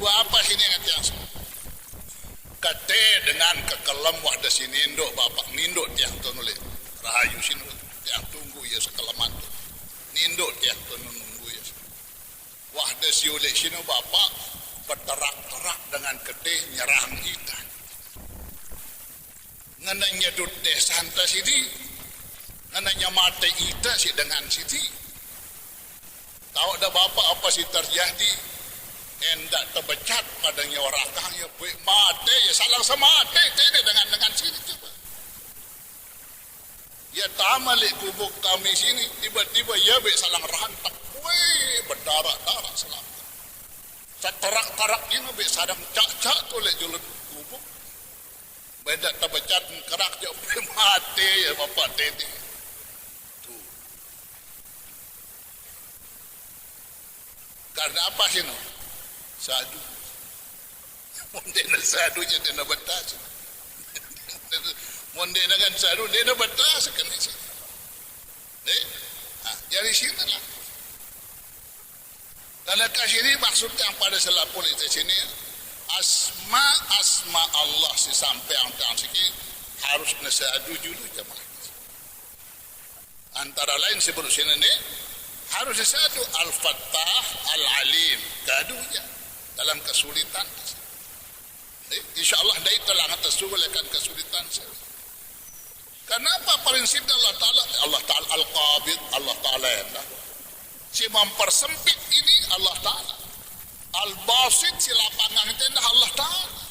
Dua apa sini ngerti yang kate dengan kekelam wahda sini induk bapak ninduk tiang tu nulis rahayu sini tiang tunggu ya sekelaman tu ninduk tiang tu nunggu ya wahda si ulik sini bapak berterak-terak dengan kate nyerang kita ngananya dut desanta sini ngananya mata kita si dengan sini tahu dah bapak apa sih terjadi hendak terbecat padanya orang kang ya buik mati ya salang sama mati ini dengan sini coba ya tamalik gubuk kami sini tiba-tiba ya buik salang rantak buik berdarah-darah selama seterak-terak ini buik sadang cak-cak tu lek julut gubuk beda terbecat kerak ya buik mati ya bapak tadi tu karena apa sih no sadu monde na sadu nya dia na batas monde na kan sadu dia na batas kan ni jadi sini lah karena kasih maksud yang pada selapul itu sini asma Allah si sampai yang sini harus na sadu dulu jemaah antara lain sebut sini ni harus satu Al-Fattah Al-Alim gaduhnya dalam kesulitan insyaAllah dari telah tersulikan kesulitan kenapa prinsip Allah Ta'ala Al-Qabid Allah Ta'ala si mempersempit ini Allah Ta'ala Al-Basit si lapangan itu Allah Ta'ala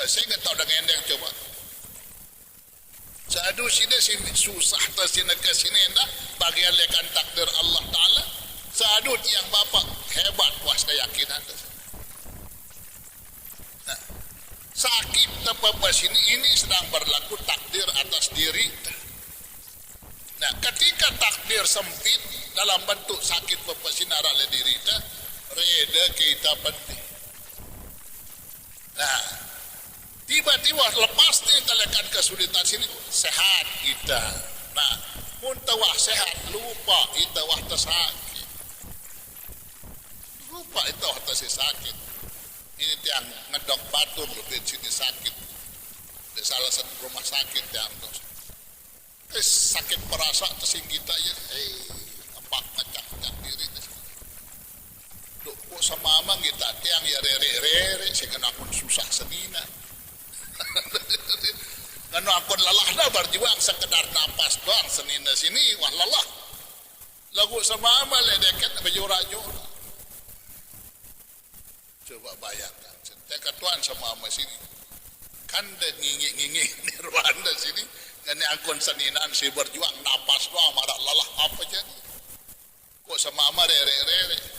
saya tidak tahu dengan yang coba sadu sini susah tersini ke sini bagian lekan takdir Allah Ta'ala sadu yang bapak hebat puas keyakinan sakit terbebas ini sedang berlaku takdir atas diri nah ketika takdir sempit dalam bentuk sakit bebasinar oleh diri kita reda kita penting nah tiba-tiba lepas kita lekan kesulitan sini sehat kita nah muntawah sehat lupa kita wah tersakit lupa itu wah tersakit ini yang ngedok batu lebih sini sakit di salah satu rumah sakit yang sakit perasa tersing kita ya apa ngecak diri kok sama amang kita tiang ya rere sehingga akun susah senina karena akun lelah dah berjuang sekedar napas doang senina sini wah lelah lagu sama amal ya deket berjura-jura coba bayangkan saya tuan sama amal sini kan dan ngingi nirwana sini dan akun seninaan si berjuang napas doang marah lelah apa jadi kok sama amal rere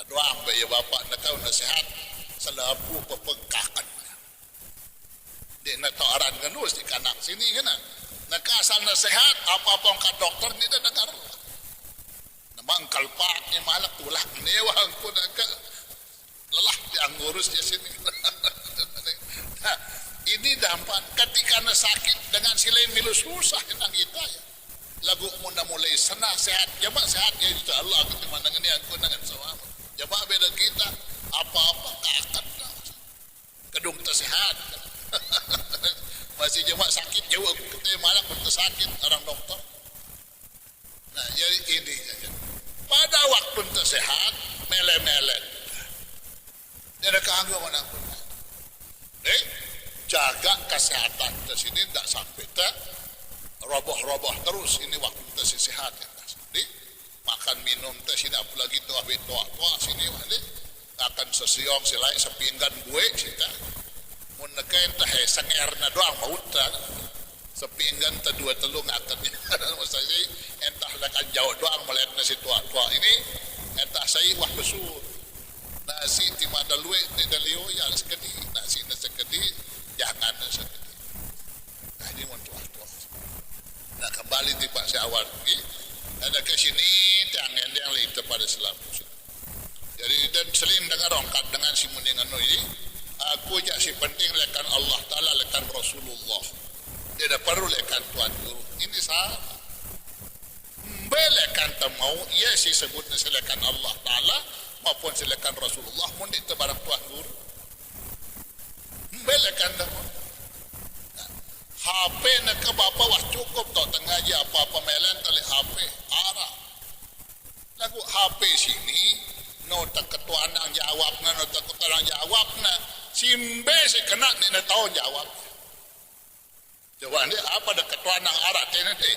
doang bayi bapak nak tahu nasihat selapu pepengkakan dia nak tahu aran genus di kanak sini kena nak asal nasihat apa-apa angkat dokter ni dah dengar nama angkal pak ni malak tulah ni wang pun agak lelah yang ngurus di sini nah, ini dampak ketika nak sakit dengan silai milu susah yang kita ya lagu mula mulai senang sehat jemaah sehat ya insyaAllah ketimbang dengan ni aku dengan sama jemaah beda kita apa-apa kakak kedung tersehat masih jemaah sakit jauh kita malah tersakit orang dokter nah jadi ini pada waktu tersehat mele-mele dia ada keangguan mana pun jaga kesehatan di sini tidak sampai roboh-roboh terus ini waktu tersehat ya makan minum teh sini apalagi tu habis tua sini wale akan sesiong silai sepinggan gue kita mun nekain teh sangerna doang maut sepinggan teh dua telung akan masa saya entah lakan jauh doang melihat nasi tua ini entah saya wah besur nasi timada luwe tidak leo ya sekedi nasi sekedi jangan sekedi nah ini untuk tua nah kembali di Pak Syawal ada ke sini jangan yang lain pada selalu jadi dan selim dengan rongkat dengan si mendingan ini aku jak si penting lekan Allah Ta'ala lekan Rasulullah tidak perlu lekan Tuhan Guru ini salah belekan temau ia si sebutnya selekan Allah Ta'ala maupun silakan Rasulullah mun di barang tuan guru belekan dah HP nak ke bapa wah cukup tau tengah je apa-apa melen tali HP arah lagu HP sini no tak ketua nang jawab na no tak ketua nang jawab na simbe si kena ni na tahu jawab jawaban dia apa dah ketua nang arah tena deh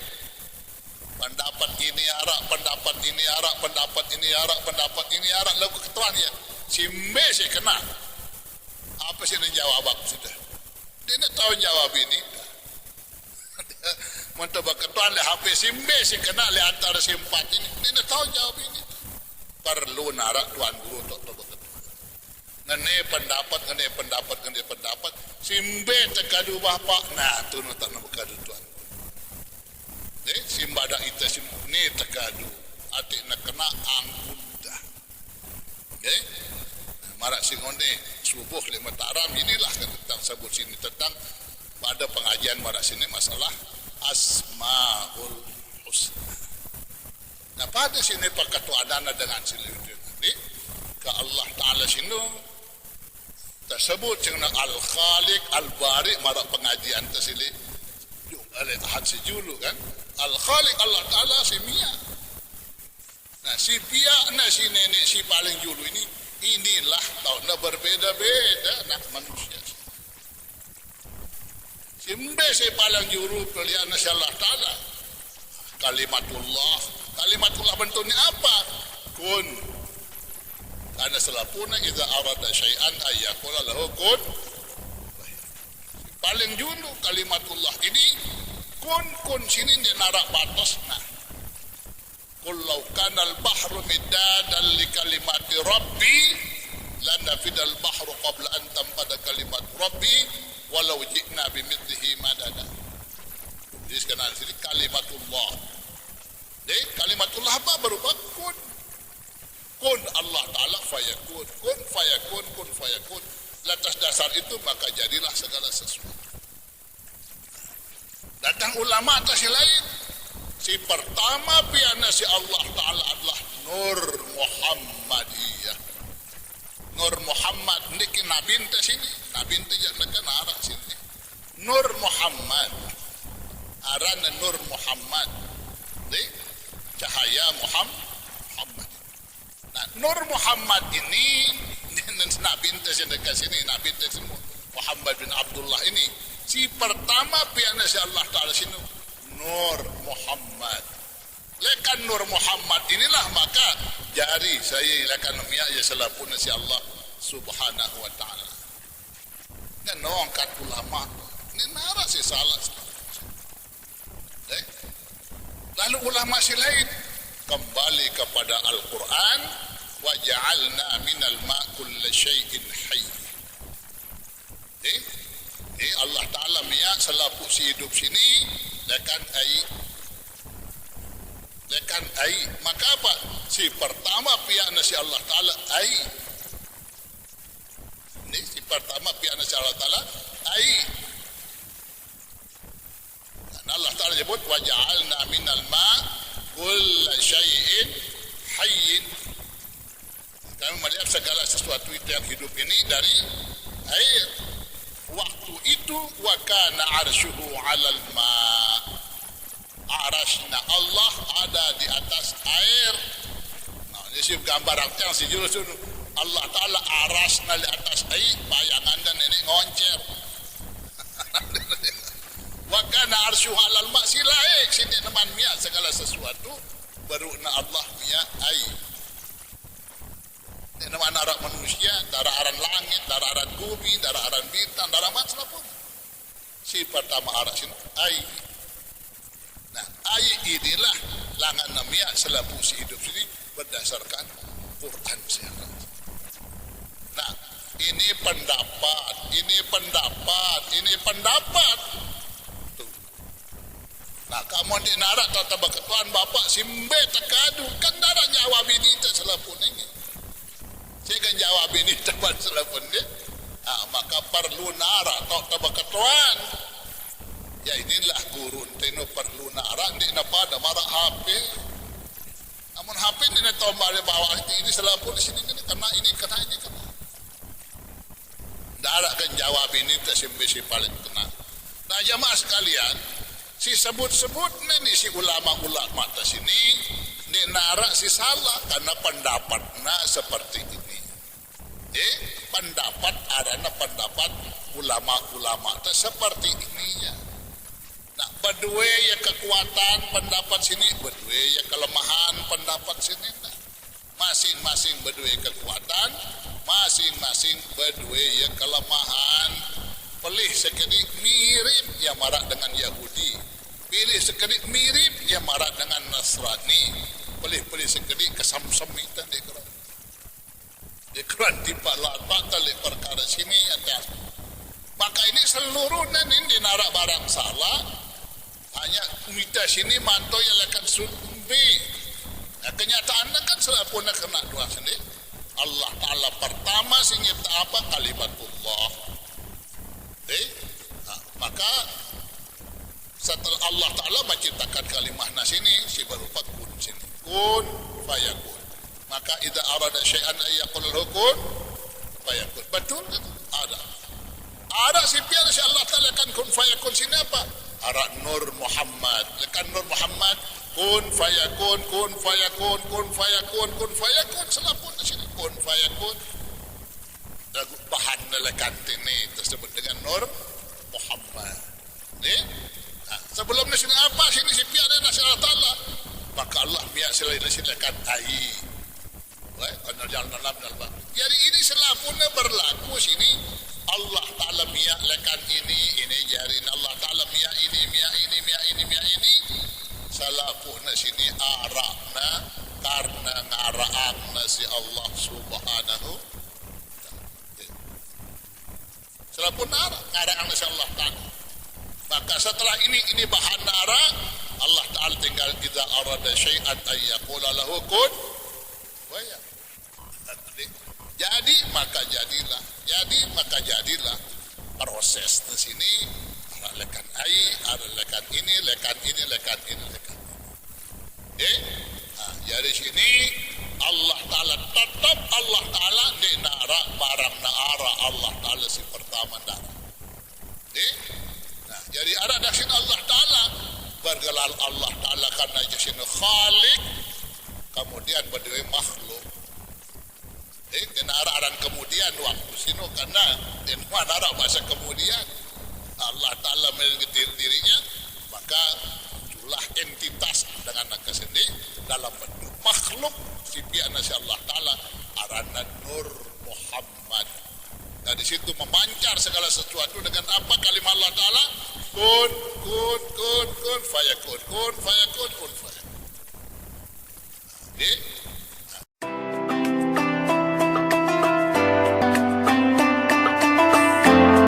pendapat ini arah pendapat ini arah pendapat ini arah pendapat ini arah lagu ketua dia simbe si kena apa sih nak jawab aku sudah dia nak tahu jawab ini Mantap ketuan le HP simbe si kena le antara simpat ini. Ini tahu jawab ini. Perlu narak tuan guru untuk betul. Ngene pendapat. Simbe tekadu bapak. Nah, tu nak nak berkadu tuan. Simbada ita ni tekadu. Atik nak kena angkun dah. Marak singonde subuh lima taram inilah tentang sebut sini tentang pada pengajian marak sini masalah Asmaul Husna. Nah pada sini perkatuanana dengan sini ke Allah Ta'ala sini tersebut dengan Al-Khaliq Al-Bari marak pengajian tersili oleh tahap sejulu kan Al-Khaliq Allah Ta'ala si Mia. Nah si Pia nah si nenek si paling julu ini inilah tahun berbeda-beda nak manusia. Simbe si palang juru pilihan nasi Allah Ta'ala Kalimatullah bentuknya apa? Kun karena selapuna idza arada syai'an ayyakula lahu kun paling juru kalimatullah ini kun sini dia narak batasna kullau kanal bahru midadan li kalimati rabbi lan nafidal bahru qabla an tanfada kalimat rabbi walau ji'na bimithlihi madada. Jadi sekarang sini kalimatullah. Jadi kalimatullah apa berupa kun. Kun Allah Ta'ala fayakun. Kun fayakun. Lantas dasar itu maka jadilah segala sesuatu. Datang ulama atas lain. Si pertama piana si Allah Ta'ala adalah Nur Muhammadiyah. Nur Muhammad niki nabi ente sini nabi ente jangan kan arah sini Nur Muhammad aran Nur Muhammad di cahaya Muhammad. Nah Nur Muhammad ini nabi ente sini nabi ente semua Muhammad bin Abdullah ini si pertama piana si Allah Ta'ala sini Nur Muhammad. Lekan Nur Muhammad inilah maka jari saya lekan miak ya selapun si Allah Subhanahu wa Ta'ala. Dan nongkat ulama ini nara si salah. Lalu ulama si lain kembali kepada Al-Quran wa ja'alna minal ma' kulli syai'in hayy. Allah Ta'ala miak selapu si hidup sini lekan ai maka apa si pertama pihak nasi Allah Ta'ala ai ini si pertama pihak nasi Allah Ta'ala ai dan Allah Ta'ala sebut wa ja'alna minal ma' kulla syai'in hayyin kami melihat segala sesuatu itu yang hidup ini dari air waktu itu wa kana arshuhu 'alal ma' arasna Allah ada di atas air. Nah, ini sih gambar yang si jurus Allah Ta'ala arasna di atas air bayangan dan ini ngoncer. Wa kana arshuhu 'alal ma' silaik sini teman mia segala sesuatu baru na Allah mia air. Ini nama anak manusia, darah aran langit, darah aran bumi, darah aran bintang, darah macam pun. Si pertama arah sini air. Nah, ayat inilah langan namanya selapu si hidup sini berdasarkan Quran siapa. Nah, ini pendapat. Tuh. Nah, kamu di narak tata ketuan bapak simbe tekadu kan narak jawab ini selapu ini. Saya kan jawab ini tepat selapu dia. Maka perlu narak tata ketuan. Ya inilah guru teno perlu narak di pada marak HP. Namun HP ini tombak di bawah ini selapun di sini ini kena ini kena. Darat kan jawab ini tersimbisi paling kena. Nah jamaah sekalian, si sebut-sebut ni si ulama-ulama di sini ni narak si salah karena pendapatnya seperti ini. Pendapat adanya pendapat ulama-ulama itu seperti ini ya. Nah, berdua ya kekuatan pendapat sini, berdua ya kelemahan pendapat sini. Nah, masing-masing berdua kekuatan, masing-masing berdua ya kelemahan. Pilih sekedik mirip ya marak dengan Yahudi, pilih sekedik mirip ya marak dengan Nasrani, pilih sekedik kesam-sem itu dikeran tiba latak talik perkara sini atas. Maka ini seluruhnya ini narak barang salah. Hanya minta sini manto yang akan sumbi. Nah, kenyataannya kan selapuna kena dua sendiri. Allah Ta'ala pertama sih nyipta apa? Kalimatullah. Maka setelah Allah Ta'ala menciptakan kalimahnya sini, si berupa kun sini. Kun fayakun. Maka idza arada syai'an ayyaqul hukun fayakun. Betul itu? Ada sipian si Allah Ta'ala kan kun fayakun sini apa? Ara Nur Muhammad. Lekan Nur Muhammad kun fayakun, kun fayakun, kun fayakun, kun fayakun. Selapun di sini kun fayakun. Bahan lekan ini tersebut dengan Nur Muhammad. Nah, sebelum di sini apa sini sipian nasi Allah Ta'ala? Maka Allah biar silakan ai. Jadi ini selapunnya berlaku sini Allah Ta'ala miyak lekan ini jarin Allah Ta'ala miyak ini salapunnya sini arakna karena ngaraakna si Allah Subhanahu selapun ngaraakna si Allah Ta'ala. Maka setelah ini bahan arak Allah Ta'ala tinggal idza arada syai'an ayyaqula lahu kun fayakun. Jadi maka jadilah proses di sini lekan air, lekan ini. Jadi sini Allah Ta'ala tetap Allah Ta'ala di nara barang nara Allah Ta'ala si pertama nara. Nah, jadi ada di sini Allah Ta'ala bergelar Allah Ta'ala karena di sini Khalik, kemudian berdua makhluk. Dan arah kemudian waktu sini karena dan arah bahasa kemudian Allah Ta'ala mengetir dirinya maka jumlah entitas dengan naga sendiri dalam bentuk makhluk sipian nasi Allah Ta'ala arana Nur Muhammad. Nah di situ memancar segala sesuatu dengan apa kalimat Allah Ta'ala kun